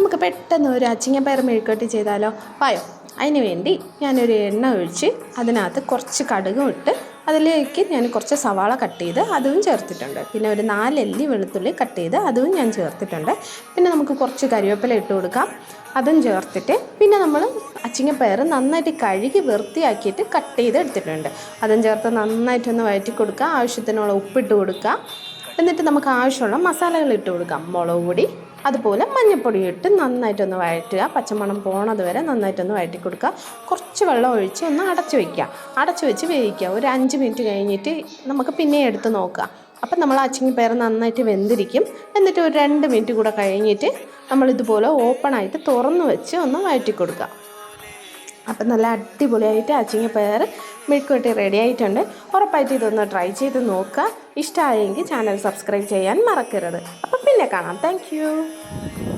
നമുക്ക് പെട്ടെന്ന് ഒരു അച്ചിങ്ങപ്പയർ മെഴുക്കുവരട്ടി ചെയ്താലോ? വായോ. അതിന് വേണ്ടി ഞാനൊരു എണ്ണ ഒഴിച്ച് അതിനകത്ത് കുറച്ച് കടുകും ഇട്ട് അതിലേക്ക് ഞാൻ കുറച്ച് സവാള കട്ട് ചെയ്ത് അതും ചേർത്തിട്ടുണ്ട്. പിന്നെ ഒരു 4 അല്ലി വെളുത്തുള്ളി കട്ട് ചെയ്ത് അതും ഞാൻ ചേർത്തിട്ടുണ്ട്. പിന്നെ നമുക്ക് കുറച്ച് കരിവേപ്പില ഇട്ട് കൊടുക്കാം, അതും ചേർത്തിട്ട് പിന്നെ നമ്മൾ അച്ചിങ്ങപ്പയർ നന്നായിട്ട് കഴുകി വൃത്തിയാക്കിയിട്ട് കട്ട് ചെയ്ത് എടുത്തിട്ടുണ്ട്. അതും ചേർത്ത് നന്നായിട്ടൊന്ന് വഴറ്റി കൊടുക്കുക. ആവശ്യത്തിനുള്ള ഉപ്പിട്ട് കൊടുക്കുക. എന്നിട്ട് നമുക്ക് ആവശ്യമുള്ള മസാലകൾ ഇട്ട് കൊടുക്കാം. മുളക് പൊടി അതുപോലെ മഞ്ഞൾപ്പൊടി ഇട്ട് നന്നായിട്ടൊന്ന് വഴറ്റുക. പച്ചമണം പോണത് വരെ നന്നായിട്ടൊന്ന് വഴറ്റി കൊടുക്കുക. കുറച്ച് വെള്ളം ഒഴിച്ച് ഒന്ന് അടച്ചു വയ്ക്കുക. അടച്ചു വെച്ച് വേവിക്കുക. ഒരു 5 മിനിറ്റ് കഴിഞ്ഞിട്ട് നമുക്ക് പിന്നെ എടുത്ത് നോക്കുക. അപ്പം നമ്മൾ അച്ചിങ്ങപ്പയർ നന്നായിട്ട് വെന്തിരിക്കും. എന്നിട്ട് ഒരു 2 മിനിറ്റ് കൂടെ കഴിഞ്ഞിട്ട് നമ്മളിതുപോലെ ഓപ്പണായിട്ട് തുറന്ന് വെച്ച് ഒന്ന് വഴറ്റി കൊടുക്കുക. അപ്പം നല്ല അടിപൊളിയായിട്ട് അച്ചിങ്ങപ്പയർ മെഴുക്കുവരട്ടി റെഡി ആയിട്ടുണ്ട്. ഉറപ്പായിട്ട് ഇതൊന്ന് ട്രൈ ചെയ്ത് നോക്കുക. ഇഷ്ടമായെങ്കിൽ ചാനൽ സബ്സ്ക്രൈബ് ചെയ്യാൻ മറക്കരുത്. അപ്പം പിന്നെ കാണാം. താങ്ക്